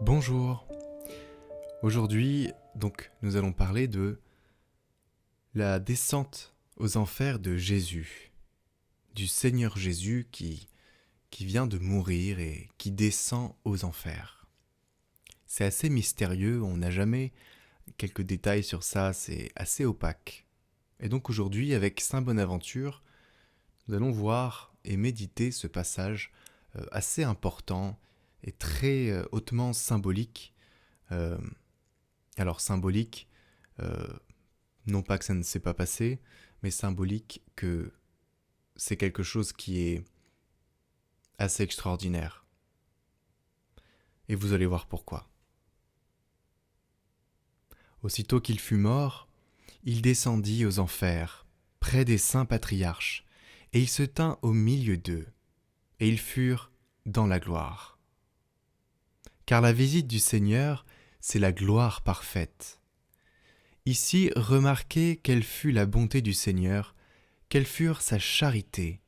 Bonjour. Aujourd'hui, nous allons parler de la descente aux enfers de Jésus, du Seigneur Jésus qui vient de mourir et qui descend aux enfers. C'est assez mystérieux, on n'a jamais quelques détails sur ça, c'est assez opaque. Et donc aujourd'hui, avec Saint Bonaventure, nous allons voir et méditer ce passage assez important et très hautement symbolique. Euh, alors symbolique, euh, non pas que ça ne s'est pas passé, mais symbolique que c'est quelque chose qui est assez extraordinaire. Et vous allez voir pourquoi. Aussitôt qu'il fut mort, il descendit aux enfers, près des saints patriarches, et il se tint au milieu d'eux, et ils furent dans la gloire. Car la visite du Seigneur, c'est la gloire parfaite. Ici, remarquez quelle fut la bonté du Seigneur, quelle furent sa charité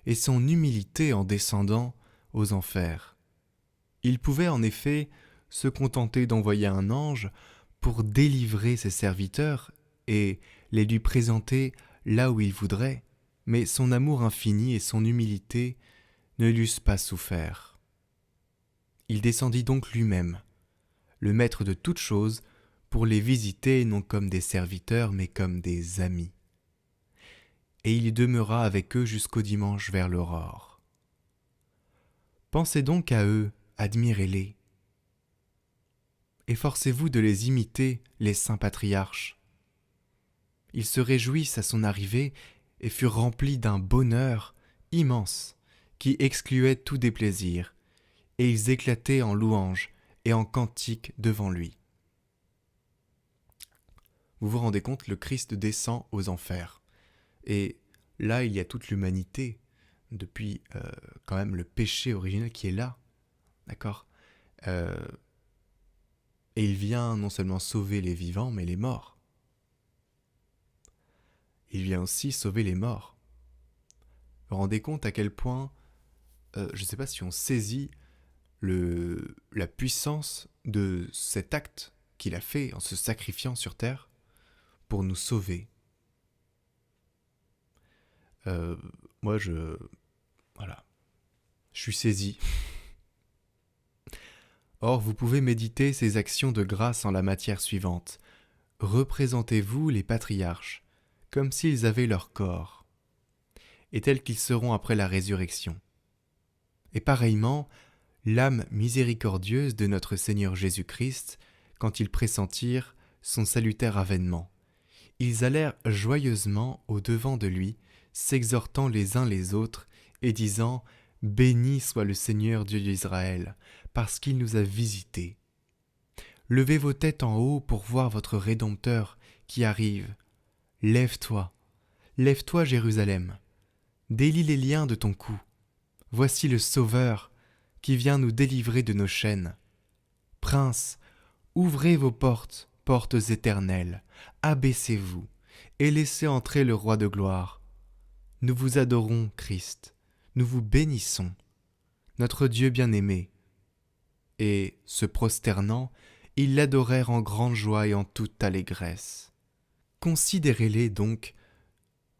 et son humilité en descendant aux enfers. Il pouvait en effet se contenter d'envoyer un ange pour délivrer ses serviteurs et les lui présenter là où il voudrait, mais son amour infini et son humilité ne l'eussent pas souffert. Il descendit donc lui-même, le maître de toutes choses, pour les visiter non comme des serviteurs mais comme des amis. Et il y demeura avec eux jusqu'au dimanche vers l'aurore. Pensez donc à eux, admirez-les. Efforcez-vous de les imiter, les saints patriarches. Ils se réjouissent à son arrivée et furent remplis d'un bonheur immense qui excluait tout déplaisir, et ils éclataient en louanges et en cantiques devant lui. Vous vous rendez compte, le Christ descend aux enfers. Et là, il y a toute l'humanité, depuis quand même le péché originel qui est là, d'accord. Euh, Et il vient non seulement sauver les vivants, mais les morts. Il vient aussi sauver les morts. Vous vous rendez compte à quel point, je ne sais pas si on saisit la puissance de cet acte qu'il a fait en se sacrifiant sur terre pour nous sauver. Euh, moi, voilà, je suis saisi. Or, vous pouvez méditer ces actions de grâce en la matière suivante. Représentez-vous les patriarches, comme s'ils avaient leur corps, et tels qu'ils seront après la résurrection. Et pareillement, l'âme miséricordieuse de notre Seigneur Jésus-Christ, quand ils pressentirent son salutaire avènement. Ils allèrent joyeusement au-devant de lui, s'exhortant les uns les autres, et disant « Béni soit le Seigneur Dieu d'Israël, parce qu'il nous a visités. Levez vos têtes en haut pour voir votre Rédempteur qui arrive. Lève-toi, lève-toi Jérusalem, délie les liens de ton cou. Voici le Sauveur qui vient nous délivrer de nos chaînes. Prince, ouvrez vos portes, portes éternelles, abaissez-vous, et laissez entrer le Roi de gloire. Nous vous adorons, Christ, nous vous bénissons, notre Dieu bien-aimé. » Et, se prosternant, ils l'adorèrent en grande joie et en toute allégresse. Considérez-les donc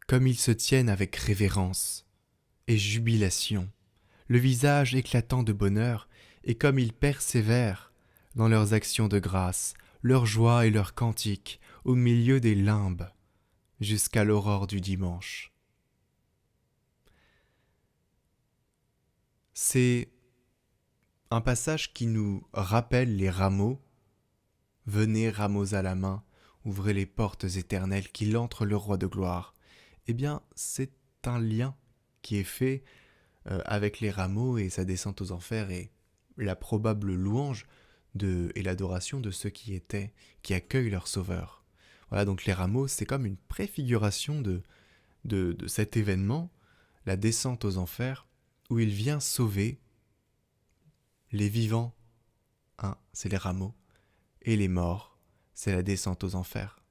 comme ils se tiennent avec révérence et jubilation, le visage éclatant de bonheur, et comme ils persévèrent dans leurs actions de grâce, leur joie et leurs cantiques au milieu des limbes, jusqu'à l'aurore du dimanche. C'est un passage qui nous rappelle les rameaux. Venez, rameaux à la main, ouvrez les portes éternelles, qu'il entre le roi de gloire. Eh bien, c'est un lien qui est fait avec les rameaux et sa descente aux enfers et la probable louange et l'adoration de ceux qui accueillent leur sauveur. Voilà, donc les rameaux, c'est comme une préfiguration de cet événement, la descente aux enfers, où il vient sauver les vivants, hein, c'est les rameaux, et les morts, c'est la descente aux enfers.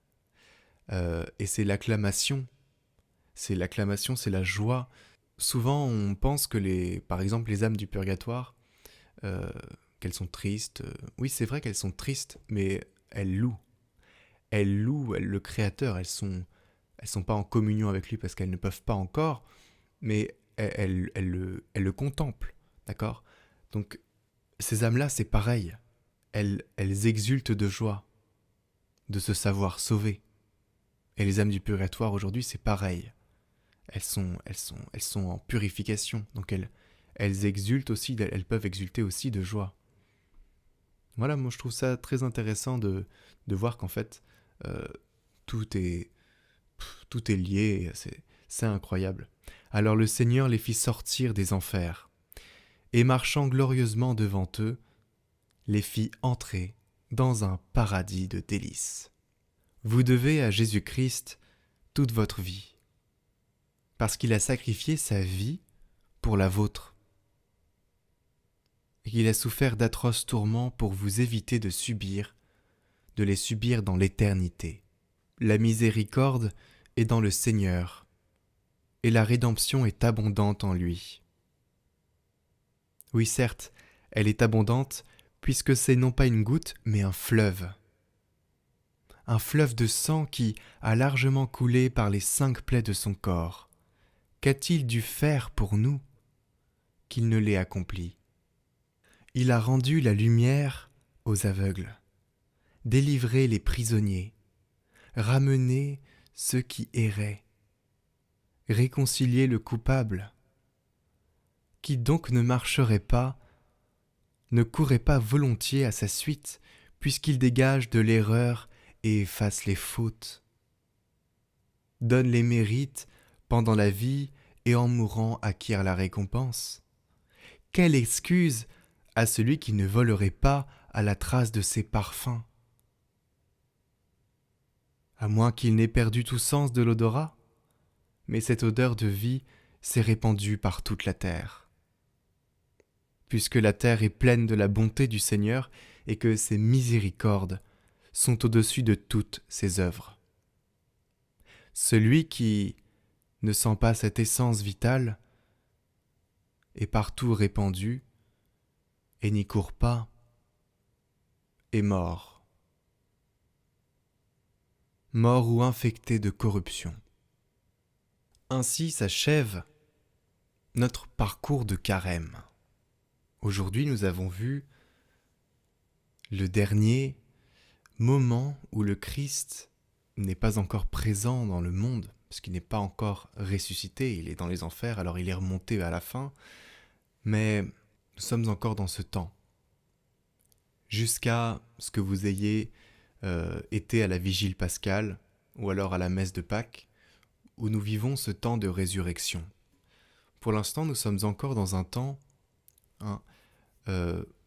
Et c'est l'acclamation, c'est la joie. Souvent, on pense que par exemple, les âmes du purgatoire, euh, qu'elles sont tristes. Oui, c'est vrai qu'elles sont tristes, mais elles louent. Elles louent le Créateur. Elles sont pas en communion avec lui parce qu'elles ne peuvent pas encore, mais elles le contemplent, d'accord? Donc, ces âmes-là, c'est pareil. Elles exultent de joie, de se savoir sauvées. Et les âmes du purgatoire, aujourd'hui, c'est pareil. Elles sont en purification, donc elles exultent aussi, elles peuvent exulter aussi de joie. Voilà, moi je trouve ça très intéressant de voir qu'en fait, euh, tout est, tout est lié, c'est incroyable. Alors le Seigneur les fit sortir des enfers, et marchant glorieusement devant eux, les fit entrer dans un paradis de délices. Vous devez à Jésus-Christ toute votre vie, parce qu'il a sacrifié sa vie pour la vôtre, et qu'il a souffert d'atroces tourments pour vous éviter de les subir dans l'éternité. La miséricorde est dans le Seigneur, et la rédemption est abondante en lui. Oui, certes, elle est abondante, puisque c'est non pas une goutte, mais un fleuve de sang qui a largement coulé par les 5 plaies de son corps. Qu'a-t-il dû faire pour nous qu'il ne l'ait accompli? Il a rendu la lumière aux aveugles, délivré les prisonniers, ramené ceux qui erraient, réconcilié le coupable. Qui donc ne marcherait pas, ne courrait pas volontiers à sa suite, puisqu'il dégage de l'erreur et efface les fautes, donne les mérites pendant la vie et en mourant acquiert la récompense. Quelle excuse à celui qui ne volerait pas à la trace de ses parfums? À moins qu'il n'ait perdu tout sens de l'odorat, mais cette odeur de vie s'est répandue par toute la terre. Puisque la terre est pleine de la bonté du Seigneur et que ses miséricordes sont au-dessus de toutes ses œuvres. Celui qui ne sent pas cette essence vitale est partout répandue et n'y court pas, est mort. Mort ou infecté de corruption. Ainsi s'achève notre parcours de carême. Aujourd'hui, nous avons vu le dernier moment où le Christ n'est pas encore présent dans le monde, parce qu'il n'est pas encore ressuscité, il est dans les enfers, alors il est remonté à la fin, mais nous sommes encore dans ce temps, jusqu'à ce que vous ayez été à la vigile pascale, ou alors à la messe de Pâques, où nous vivons ce temps de résurrection. Pour l'instant, nous sommes encore dans un temps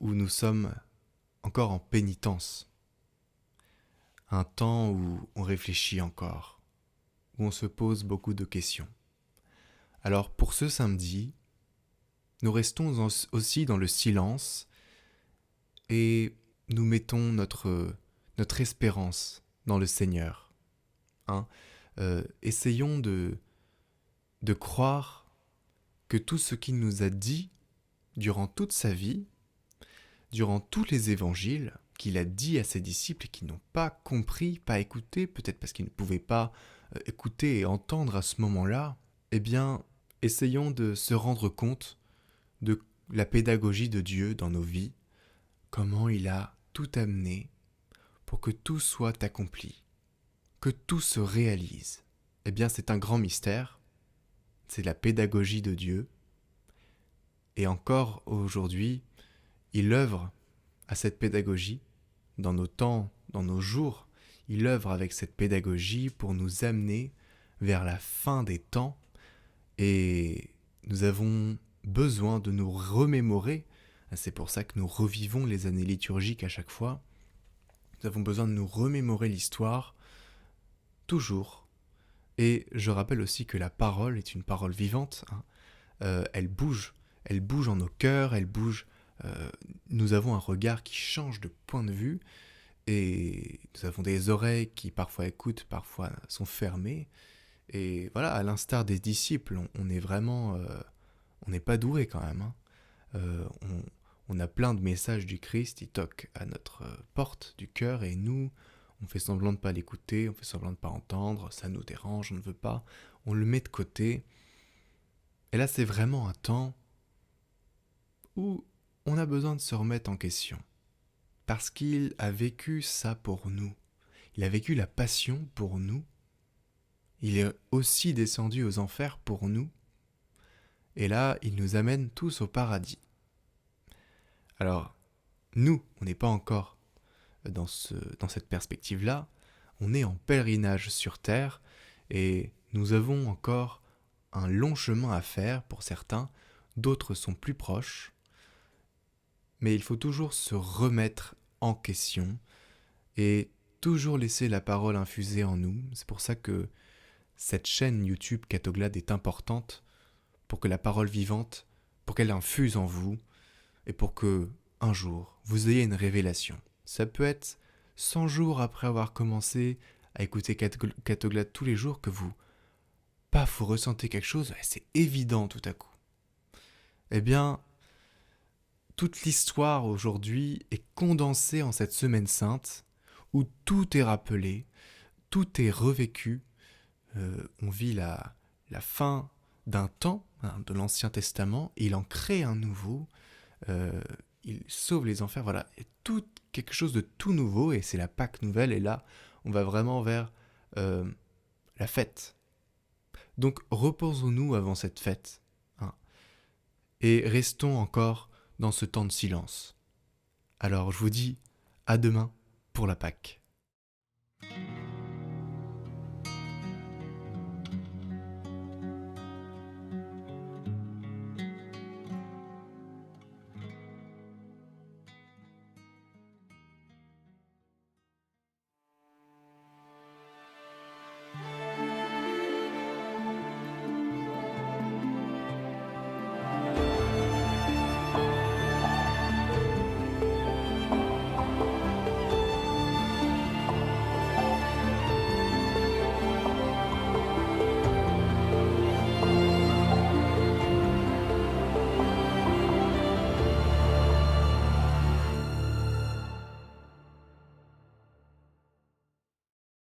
où nous sommes encore en pénitence, un temps où on réfléchit encore, où on se pose beaucoup de questions. Alors pour ce samedi, nous restons aussi dans le silence et nous mettons notre espérance dans le Seigneur. Essayons de croire que tout ce qu'il nous a dit durant toute sa vie, durant tous les évangiles qu'il a dit à ses disciples et qui n'ont pas compris, pas écouté, peut-être parce qu'ils ne pouvaient pas écouter et entendre à ce moment-là, eh bien, essayons de se rendre compte de la pédagogie de Dieu dans nos vies, comment il a tout amené pour que tout soit accompli, que tout se réalise. Eh bien, c'est un grand mystère, c'est la pédagogie de Dieu, et encore aujourd'hui, il œuvre à cette pédagogie, dans nos temps, dans nos jours, il œuvre avec cette pédagogie pour nous amener vers la fin des temps, et nous avons besoin de nous remémorer, c'est pour ça que nous revivons les années liturgiques à chaque fois, nous avons besoin de nous remémorer l'histoire, toujours. Et je rappelle aussi que la parole est une parole vivante, elle bouge en nos cœurs, elle bouge, nous avons un regard qui change de point de vue, et nous avons des oreilles qui parfois écoutent, parfois sont fermées, et voilà, à l'instar des disciples, on est vraiment, on n'est pas doué quand même, on a plein de messages du Christ, il toque à notre porte du cœur et nous, on fait semblant de ne pas l'écouter, on fait semblant de ne pas entendre, ça nous dérange, on ne veut pas, on le met de côté. Et là, c'est vraiment un temps où on a besoin de se remettre en question. Parce qu'il a vécu ça pour nous. Il a vécu la passion pour nous. Il est aussi descendu aux enfers pour nous. Et là, il nous amène tous au paradis. Alors, nous, on n'est pas encore dans cette perspective-là. On est en pèlerinage sur Terre et nous avons encore un long chemin à faire pour certains. D'autres sont plus proches. Mais il faut toujours se remettre en question et toujours laisser la parole infuser en nous. C'est pour ça que cette chaîne YouTube Catoglade est importante pour que la parole vivante, pour qu'elle infuse en vous et pour que, un jour, vous ayez une révélation. Ça peut être 100 jours après avoir commencé à écouter Catoglade tous les jours que vous ressentez quelque chose, c'est évident tout à coup. Eh bien, toute l'histoire aujourd'hui est condensée en cette semaine sainte où tout est rappelé, tout est revécu. On vit la fin d'un temps, de l'Ancien Testament, et il en crée un nouveau, il sauve les enfers, voilà, et tout quelque chose de tout nouveau, et c'est la Pâque nouvelle, et là, on va vraiment vers la fête. Donc reposons-nous avant cette fête, hein, et restons encore dans ce temps de silence. Alors je vous dis à demain pour la Pâque.